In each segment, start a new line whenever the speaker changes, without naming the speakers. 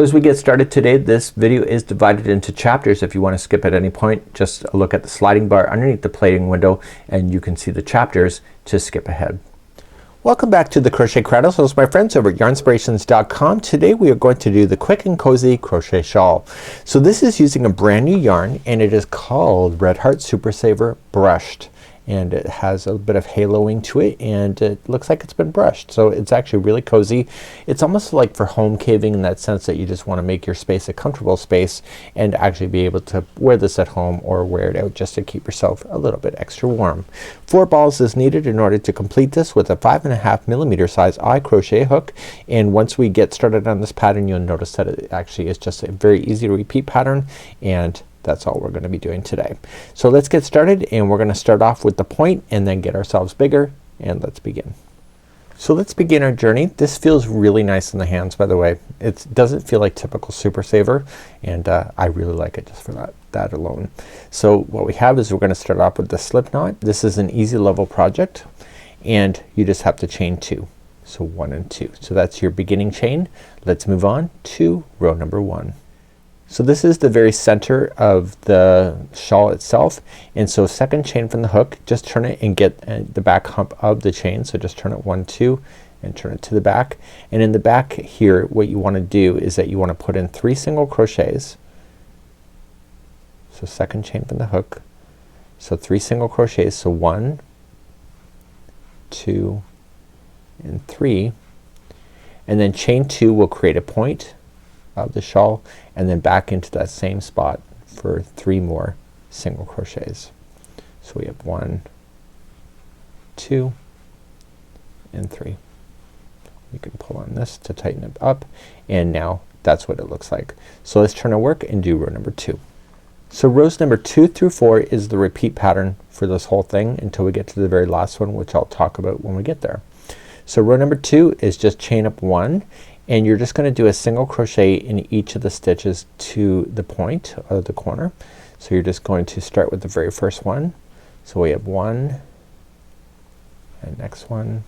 So as we get started today, this video is divided into chapters. If you want to skip at any point, just look at the sliding bar underneath the plating window and you can see the chapters to skip ahead. Welcome back to the Crochet Chronicles, my friends over at yarnspirations.com. Today we are going to do the quick and cozy crochet shawl. So this is using a brand new yarn and it is called Red Heart Super Saver Brushed. And it has a bit of haloing to it and it looks like it's been brushed. So it's actually really cozy. It's almost like for home caving in that sense that you just want to make your space a comfortable space and actually be able to wear this at home or wear it out just to keep yourself a little bit extra warm. 4 balls is needed in order to complete this with a 5.5 millimeter size eye crochet hook. And once we get started on this pattern, you'll notice that it actually is just a very easy to repeat pattern, and that's all we're going to be doing today. So let's get started and we're going to start off with the point and then get ourselves bigger, and let's begin. So let's begin our journey. This feels really nice in the hands, by the way. It doesn't feel like typical Super Saver, and I really like it just for that alone. So what we have is we're going to start off with the slip knot. This is an easy level project and you just have to chain 2. So 1 and 2. So that's your beginning chain. Let's move on to row number 1. So this is the very center of the shawl itself, and so second chain from the hook, just turn it and get the back hump of the chain. So just turn it 1, 2 and turn it to the back, and in the back here what you want to do is that you want to put in 3 single crochets. So second chain from the hook, so 3 single crochets, so 1, 2 and 3, and then chain 2 will create a point of the shawl and then back into that same spot for 3 more single crochets. So we have 1, 2 and 3. You can pull on this to tighten it up, and now that's what it looks like. So let's turn our work and do row number 2. So rows number 2 through 4 is the repeat pattern for this whole thing until we get to the very last one, which I'll talk about when we get there. So row number 2 is just chain up 1, and you're just gonna do a single crochet in each of the stitches to the point of the corner. So you're just going to start with the very first one. So we have 1 and next one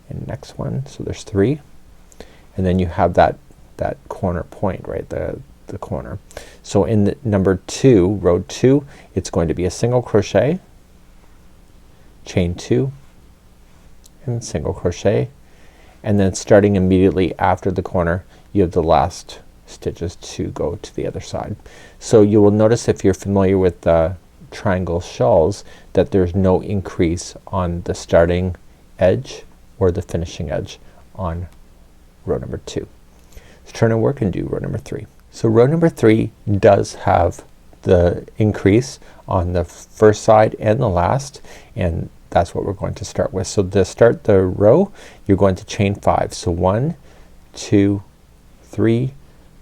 and next one. So there's 3, and then you have that corner point, right, the corner. So in the number 2, row 2, it's going to be a single crochet, chain 2 and single crochet, and then starting immediately after the corner you have the last stitches to go to the other side. So you will notice, if you're familiar with triangle shawls, that there's no increase on the starting edge or the finishing edge on row number 2. Let's turn and work and do row number 3. So row number 3 does have the increase on the first side and the last, and that's what we're going to start with. So to start the row you're going to chain 5. So 1, 2, 3,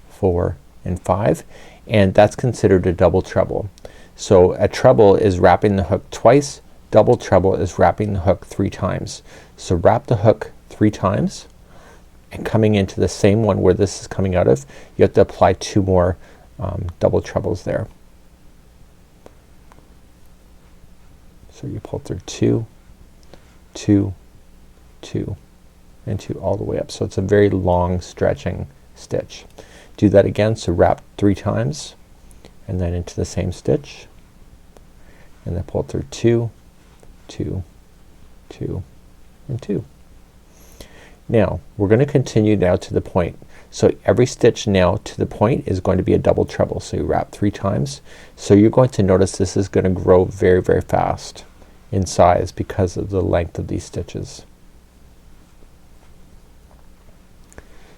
4 and 5, and that's considered a double treble. So a treble is wrapping the hook twice, double treble is wrapping the hook 3 times. So wrap the hook 3 times, and coming into the same one where this is coming out of, you have to apply 2 more double trebles there. So you pull through 2, 2, 2 and 2 all the way up. So it's a very long stretching stitch. Do that again. So wrap 3 times and then into the same stitch, and then pull through 2, 2, 2 and 2. Now we're gonna continue now to the point. So every stitch now to the point is going to be a double treble. So you wrap 3 times. So you're going to notice this is gonna grow very, very fast in size because of the length of these stitches.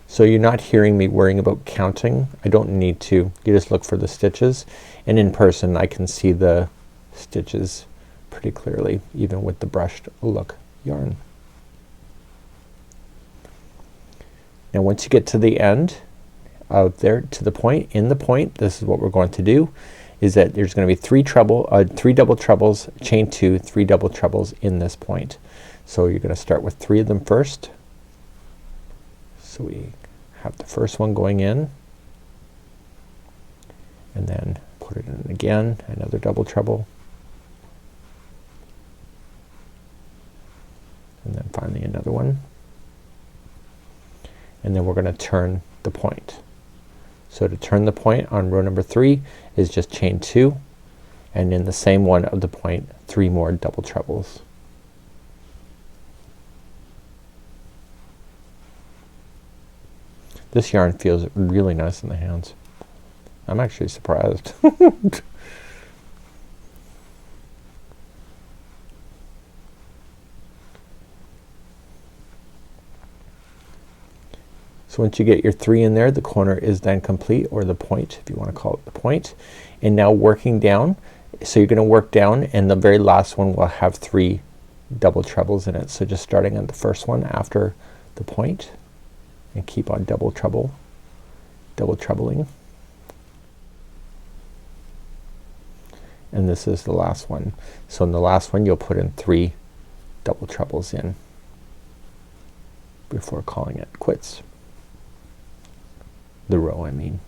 So you're not hearing me worrying about counting. I don't need to. You just look for the stitches, and in person I can see the stitches pretty clearly even with the brushed look yarn. Now once you get to the end of there to the point, in the point, this is what we're going to do, is that there's gonna be 3 double trebles, chain 2, 3 double trebles in this point. So you're gonna start with 3 of them first. So we have the first one going in, and then put it in again, another double treble, and then finally another one, and then we're gonna turn the point. So to turn the point on row number 3 is just chain 2, and in the same one of the point 3 more double trebles. This yarn feels really nice in the hands. I'm actually surprised. So once you get your 3 in there, the corner is then complete, or the point if you want to call it the point. And now working down, so you're gonna work down and the very last one will have 3 double trebles in it. So just starting on the first one after the point and keep on double trebling. And this is the last one. So in the last one you'll put in 3 double trebles in before calling it quits. The row, I mean.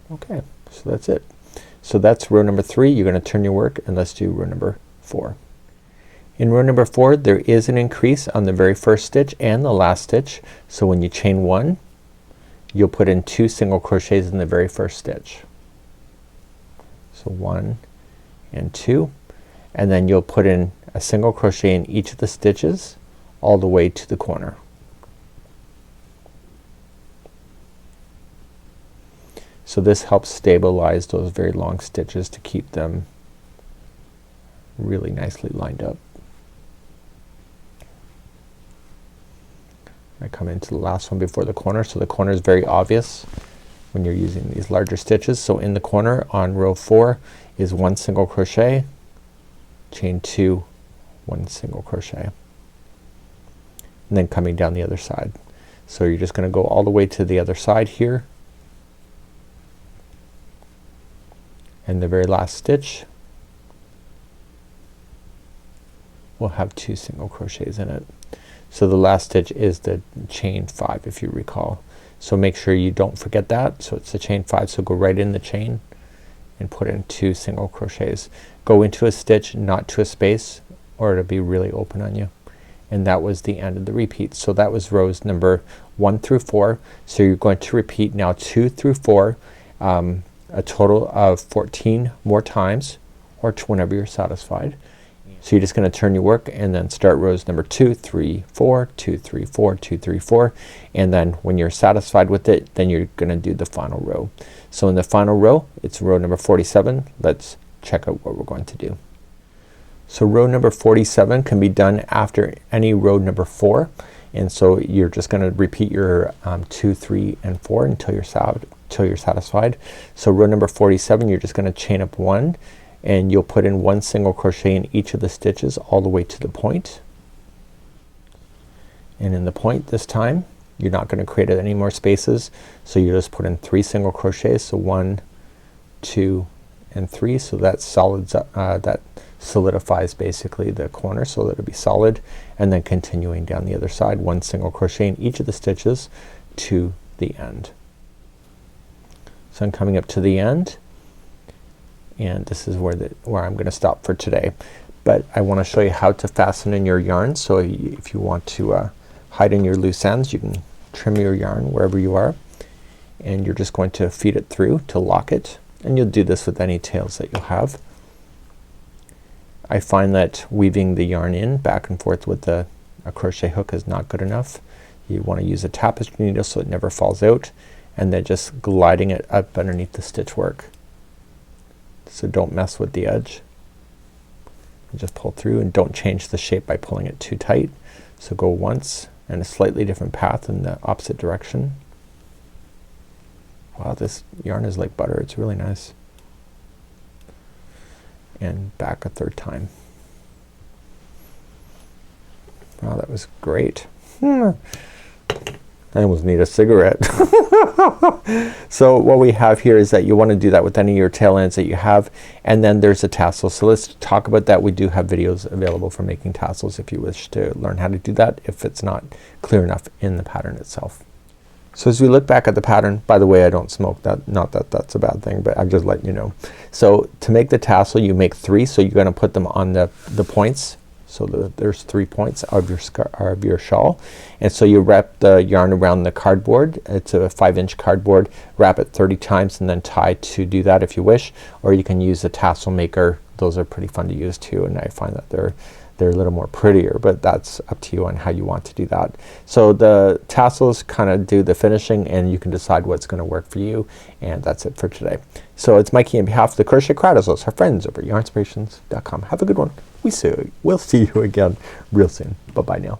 Okay, so that's it. So that's row number 3. You're gonna turn your work, and let's do row number 4. In row number 4 there is an increase on the very first stitch and the last stitch. So when you chain 1, you'll put in 2 single crochets in the very first stitch. So 1 and 2, and then you'll put in a single crochet in each of the stitches all the way to the corner. So this helps stabilize those very long stitches to keep them really nicely lined up. I come into the last one before the corner, so the corner is very obvious when you're using these larger stitches. So in the corner on row 4 is 1 single crochet, chain 2, 1 single crochet, and then coming down the other side. So you're just gonna go all the way to the other side here, and the very last stitch will have 2 single crochets in it. So the last stitch is the chain 5 if you recall. So make sure you don't forget that. So it's the chain 5, so go right in the chain and put in 2 single crochets. Go into a stitch, not to a space, or it'll be really open on you. And that was the end of the repeat. So that was rows number 1 through 4. So you're going to repeat now 2 through 4 a total of 14 more times, or whenever you're satisfied. So you're just gonna turn your work and then start rows number 2, 3, 4, 2, 3, 4, 2, 3, 4, and then when you're satisfied with it, then you're gonna do the final row. So in the final row, it's row number 47. Let's check out what we're going to do. So row number 47 can be done after any row number 4, and so you're just gonna repeat your 2, 3, and 4 until you're satisfied. So row number 47, you're just gonna chain up 1, and you'll put in 1 single crochet in each of the stitches all the way to the point. And in the point this time you're not gonna create any more spaces, so you just put in 3 single crochets. So 1, 2, and 3. So that that solidifies basically the corner so that it'll be solid, and then continuing down the other side, 1 single crochet in each of the stitches to the end. So I'm coming up to the end, and this is where I'm gonna stop for today. But I wanna show you how to fasten in your yarn. So if you want to hide in your loose ends, you can trim your yarn wherever you are, and you're just going to feed it through to lock it, and you'll do this with any tails that you'll have. I find that weaving the yarn in back and forth with a crochet hook is not good enough. You want to use a tapestry needle so it never falls out, and then just gliding it up underneath the stitch work. So don't mess with the edge. Just pull through, and don't change the shape by pulling it too tight. So go once and a slightly different path in the opposite direction. Wow, this yarn is like butter. It's really nice. And back a third time. Wow, that was great. I almost need a cigarette. So what we have here is that you want to do that with any of your tail ends that you have, and then there's a tassel. So let's talk about that. We do have videos available for making tassels if you wish to learn how to do that, if it's not clear enough in the pattern itself. So as we look back at the pattern, by the way I don't smoke, that not that that's a bad thing, but I'm just letting you know. So to make the tassel you make 3, so you're gonna put them on the points. So there's 3 points of your shawl, and so you wrap the yarn around the cardboard. It's a 5-inch cardboard. Wrap it 30 times and then tie to do that if you wish, or you can use a tassel maker. Those are pretty fun to use too, and I find that they're a little more prettier, but that's up to you on how you want to do that. So the tassels kind of do the finishing, and you can decide what's gonna work for you, and that's it for today. So it's Mikey on behalf of the Crochet Crowdles, our friends over at yarnspirations.com. Have a good one. We'll see you again real soon. Bye bye now.